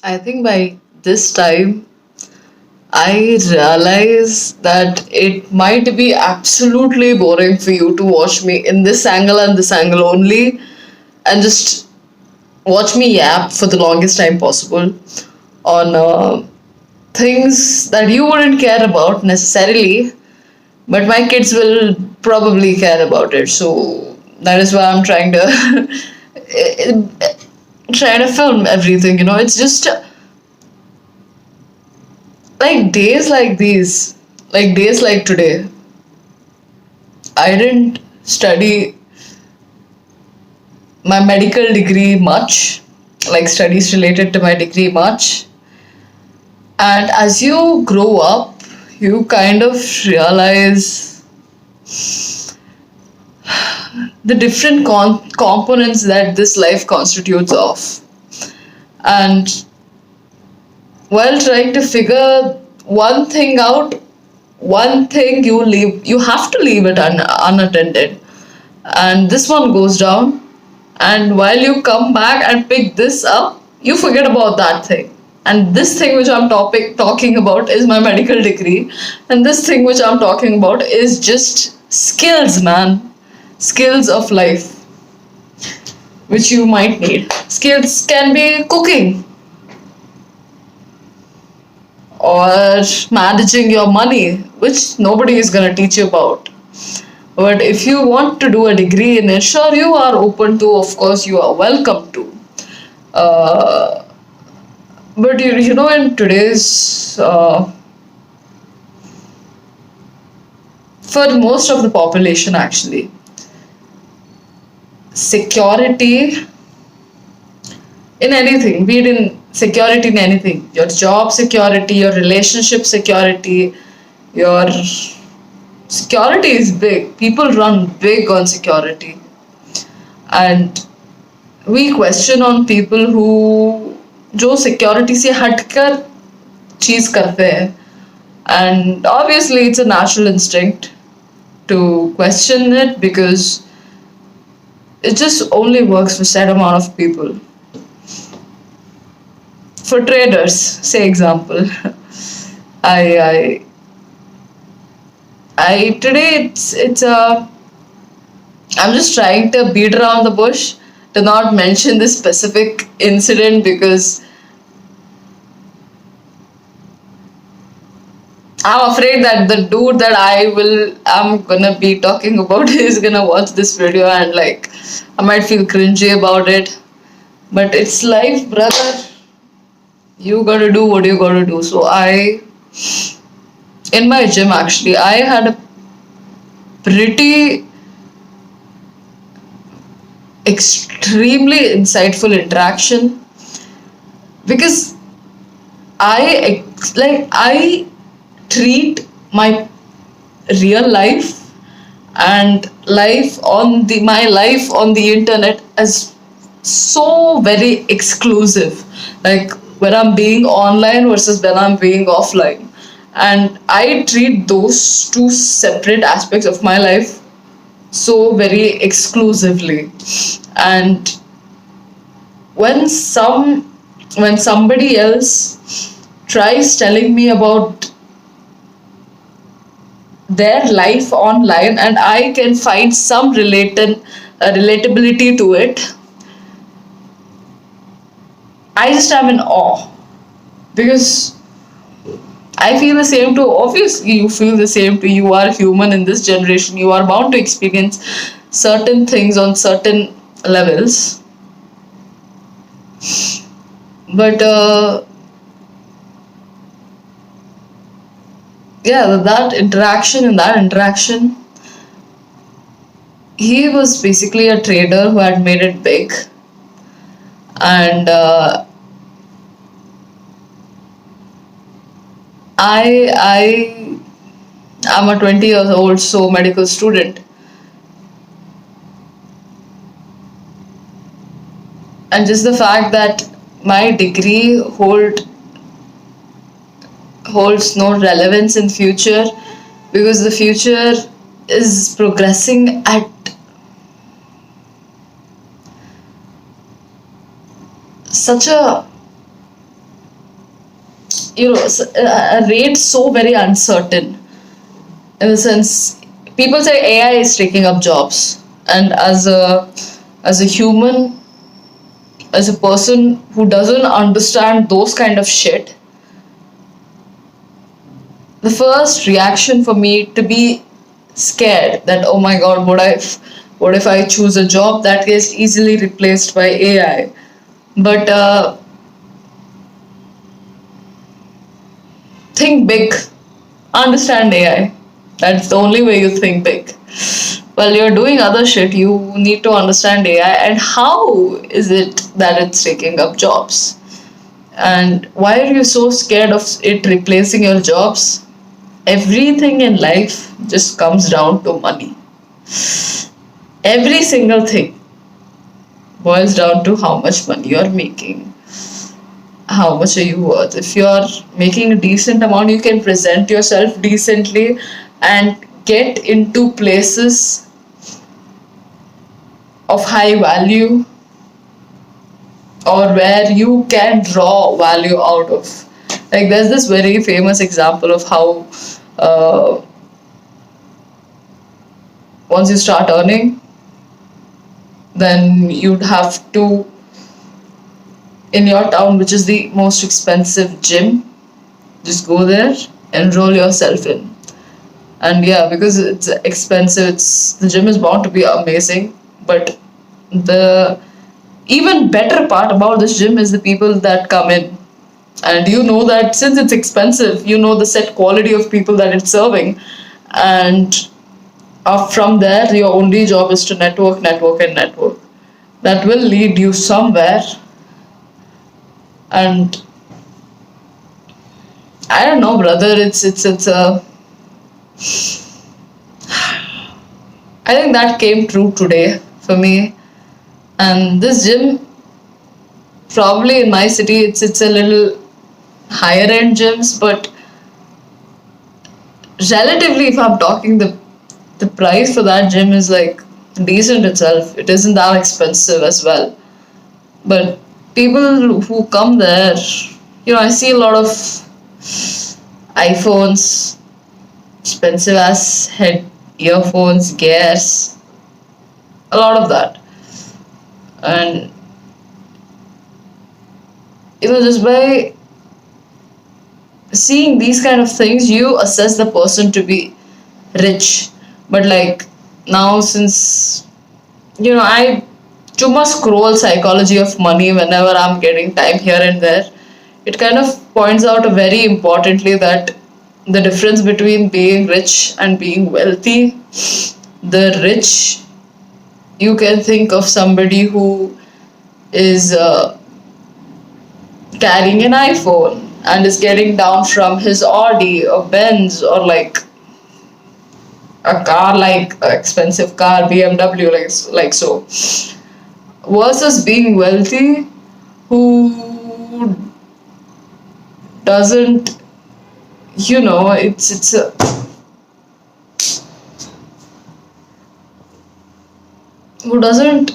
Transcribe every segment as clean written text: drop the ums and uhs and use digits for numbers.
I think by this time, I realize that it might be absolutely boring for you to watch me in this angle and this angle only, and just watch me yap for the longest time possible on things that you wouldn't care about necessarily, but my kids will probably care about it. So that is why I'm trying to trying to film everything. It's just like days like these, like days like today. I didn't study my medical degree much, like studies related to my degree much. And as you grow up, you kind of realize the different components that this life constitutes of. And while trying to figure one thing out, one thing you have to leave it unattended. And this one goes down, and while you come back and pick this up, you forget about that thing. And this thing which I'm talking about is my medical degree, and this thing which I'm talking about is just skills, man. Skills of life which you might need. Skills can be cooking or managing your money, which nobody is going to teach you about. But if you want to do a degree in it, sure, you are open to, of course, you are welcome to. Uh, but in today's, for most of the population, actually, security in anything, be it in security in anything, your job security, your relationship security, your security is big. People run big on security. And we question on people who जो security से हटकर चीज करते हैं. And obviously it's a natural instinct to question it because it just only works for a set amount of people. For traders, say example, I today it's a I'm just trying to beat around the bush to not mention this specific incident because I'm afraid that the dude that I'm gonna be talking about is gonna watch this video and like I might feel cringy about it. But it's life, brother. You gotta do what you gotta do. So in my gym actually, I had a pretty extremely insightful interaction because I treat my real life and my life on the internet as so very exclusive, like when I'm being online versus when I'm being offline, and I treat those two separate aspects of my life so very exclusively. And when somebody else tries telling me about their life online and I can find some relatability to it, I just am in awe because I feel the same too. Obviously, you feel the same too. You are human in this generation. You are bound to experience certain things on certain levels. But yeah, in that interaction, he was basically a trader who had made it big. And I am a 20 years old so medical student, and just the fact that my degree holds no relevance in future because the future is progressing at such a a rate so very uncertain, in the sense people say AI is taking up jobs, and as a human, as a person who doesn't understand those kind of shit, the first reaction for me to be scared that, oh my god, what if I choose a job that gets easily replaced by AI? But think big, understand AI. That's the only way you think big. While you're doing other shit, you need to understand AI and how is it that it's taking up jobs. And why are you so scared of it replacing your jobs? Everything in life just comes down to money. Every single thing boils down to how much money you're making. How much are you worth? If you're making a decent amount, you can present yourself decently and get into places of high value, or where you can draw value out of. Like, there's this very famous example of how once you start earning, then you'd have to, in your town, which is the most expensive gym, just go there, enroll yourself in. And yeah, because it's expensive, it's the gym is bound to be amazing. But the even better part about this gym is the people that come in. And you know that since it's expensive, you know the set quality of people that it's serving. And from there, your only job is to network, network, and network. That will lead you somewhere. And I don't know, brother. It's a. I think that came true today for me. And this gym, probably in my city, it's a little higher end gyms, but relatively, if I'm talking, the price for that gym is like decent itself. It isn't that expensive as well. But people who come there, I see a lot of iPhones, expensive ass head earphones, gears, a lot of that. And just by seeing these kind of things, you assess the person to be rich. But like, now, since I too much scroll psychology of money whenever I'm getting time here and there, it kind of points out very importantly that the difference between being rich and being wealthy. The rich, you can think of somebody who is carrying an iPhone and is getting down from his Audi or Benz, or like a car, like an expensive car, BMW, like so, versus being wealthy, who doesn't, it's a, who doesn't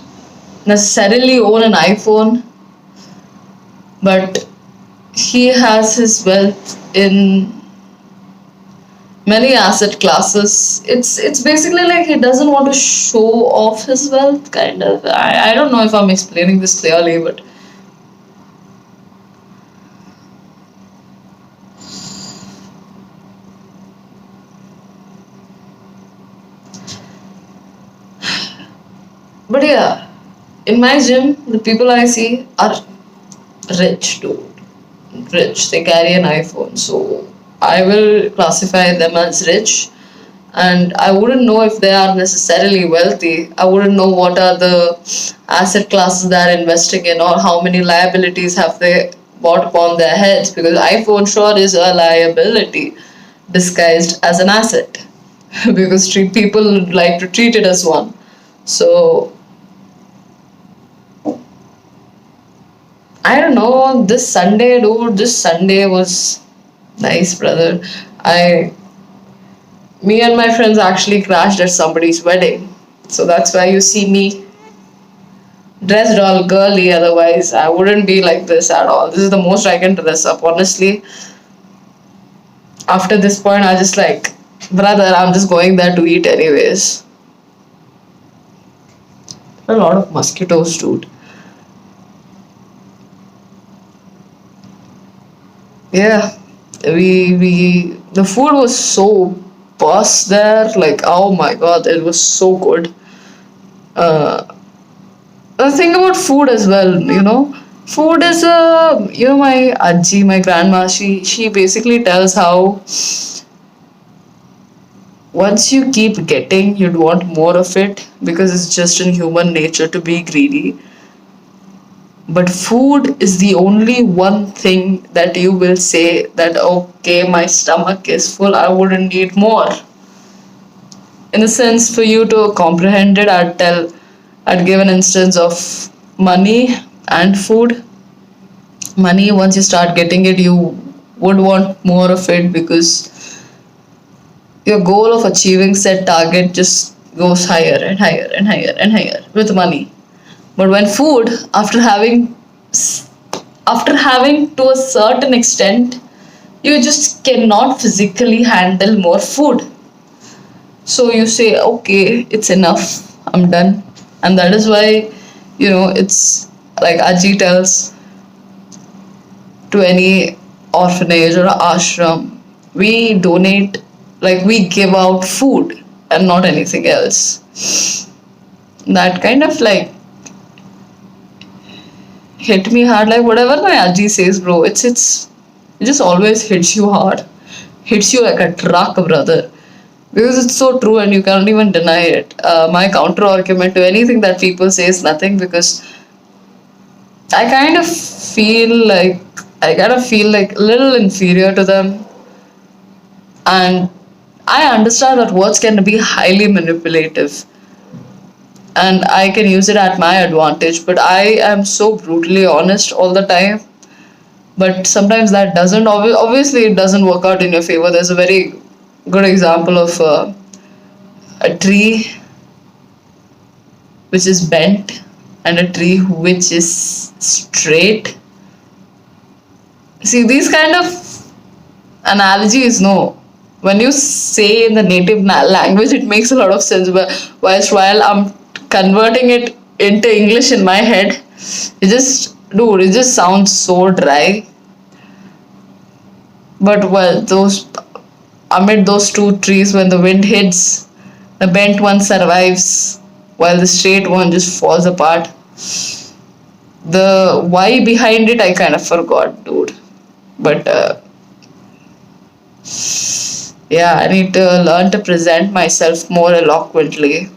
necessarily own an iPhone, but he has his wealth in many asset classes. It's basically like he doesn't want to show off his wealth, kind of. I don't know if I'm explaining this clearly, but yeah, in my gym, the people I see are rich, dude. Rich. They carry an iPhone, so I will classify them as rich. And I wouldn't know if they are necessarily wealthy. I wouldn't know what are the asset classes they are investing in, or how many liabilities have they bought upon their heads, because iPhone sure is a liability disguised as an asset because people like to treat it as one. So I don't know, this Sunday, dude, this Sunday was nice, brother. Me and my friends actually crashed at somebody's wedding. So that's why you see me dressed all girly, otherwise I wouldn't be like this at all. This is the most I can dress up, honestly. After this point, I just like, brother, I'm just going there to eat anyways. A lot of mosquitoes, dude. Yeah, we the food was so boss there. Like, oh my god, it was so good. Uh, the thing about food as well, food is my aji, my grandma. She basically tells how once you keep getting, you'd want more of it because it's just in human nature to be greedy. But food is the only one thing that you will say that, okay, my stomach is full, I wouldn't need more. In a sense, for you to comprehend it, I'd give an instance of money and food. Money, once you start getting it, you would want more of it because your goal of achieving set target just goes higher and higher and higher and higher with money. But when food, after having to a certain extent, you just cannot physically handle more food. So you say, okay, it's enough, I'm done. And that is why, it's like Aji tells to any orphanage or ashram, we donate, like we give out food and not anything else. That kind of like hit me hard. Like whatever my Aji says, bro, it just always hits you hard. Hits you like a truck, brother. Because it's so true and you can't even deny it. My counter argument to anything that people say is nothing because I kind of feel like a little inferior to them, and I understand that words can be highly manipulative and I can use it at my advantage, but I am so brutally honest all the time. But sometimes that doesn't, obviously, it doesn't work out in your favor. There's a very good example of a tree which is bent and a tree which is straight. See, these kind of analogies, no. When you say in the native language, it makes a lot of sense. But while I'm converting it into English in my head, it just sounds so dry. But well, those amid those two trees, when the wind hits, the bent one survives, while the straight one just falls apart. The why behind it, I kind of forgot, dude. But yeah, I need to learn to present myself more eloquently,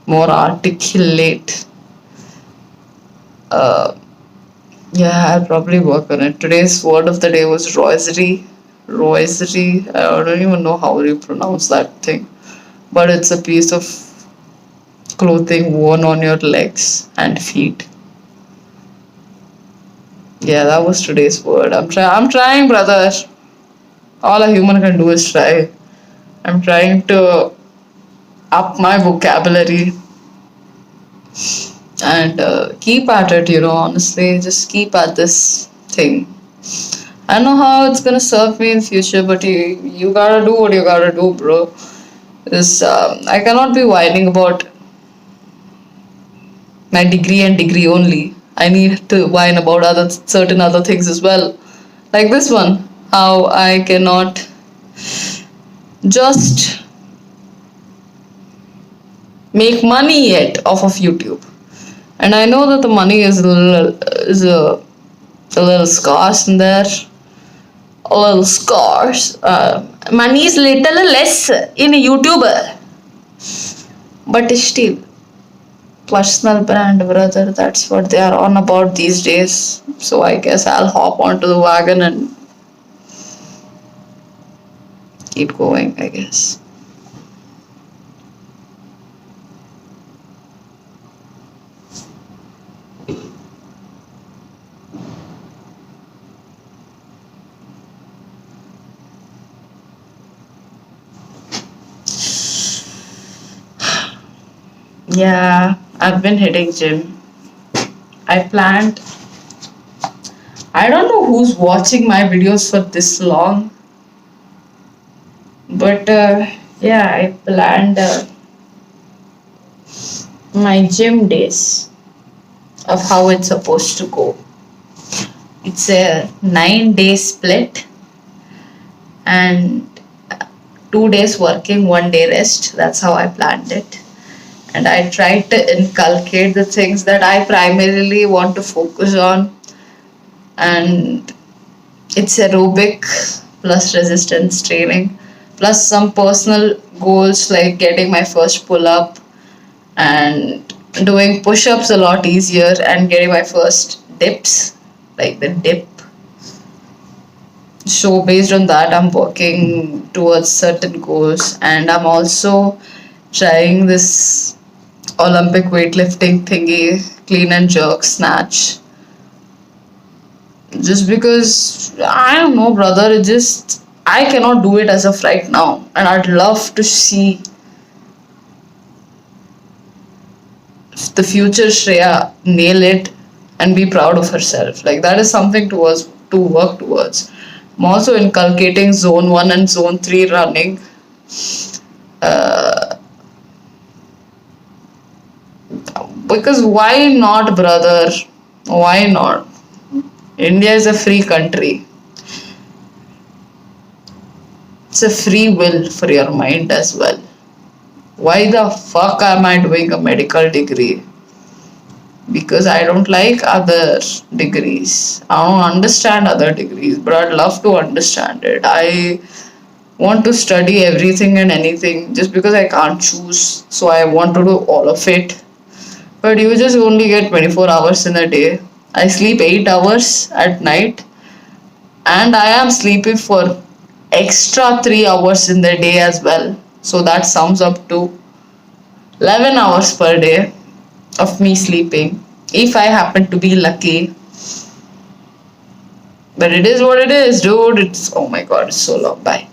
more articulate. Uh, yeah, I'll probably work on it. Today's word of the day was rosary. Rosary. I don't even know how you pronounce that thing, but it's a piece of clothing worn on your legs and feet. Yeah, that was today's word. I'm trying, brother. All a human can do is try. I'm trying to up my vocabulary and keep at it, honestly. Just keep at this thing. I don't know how it's gonna serve me in future, but you gotta do what you gotta do, bro. I cannot be whining about my degree and degree only. I need to whine about certain other things as well, like this one. How I cannot just make money yet off of YouTube, and I know that the money is a little scarce in there, a little scarce. Money is little less in YouTube, but still, personal brand, brother. That's what they are on about these days. So I guess I'll hop onto the wagon and keep going, I guess. Yeah, I've been hitting gym. I planned. I don't know who's watching my videos for this long, But yeah, I planned my gym days of how it's supposed to go. It's a 9 day split, and 2 days working, 1 day rest. That's how I planned it. And I tried to inculcate the things that I primarily want to focus on. And it's aerobic plus resistance training, plus some personal goals like getting my first pull up and doing push ups a lot easier and getting my first dips, like the dip. So based on that, I'm working towards certain goals, and I'm also trying this Olympic weightlifting thingy, clean and jerk snatch. Just because I don't know, brother, it just I cannot do it as of right now, and I'd love to see the future Shreya nail it and be proud of herself. Like that is something towards to work towards. I'm also inculcating zone 1 and zone 3 running. Uh, because why not, brother? Why not? India is a free country. It's a free will for your mind as well. Why the fuck am I doing a medical degree? Because I don't like other degrees. I don't understand other degrees, but I'd love to understand it. I want to study everything and anything just because I can't choose. So I want to do all of it. But you just only get 24 hours in a day. I sleep 8 hours at night, and I am sleeping for extra 3 hours in the day as well. So that sums up to 11 hours per day of me sleeping if I happen to be lucky. But it is what it is, dude. It's oh my god, it's so long. Bye.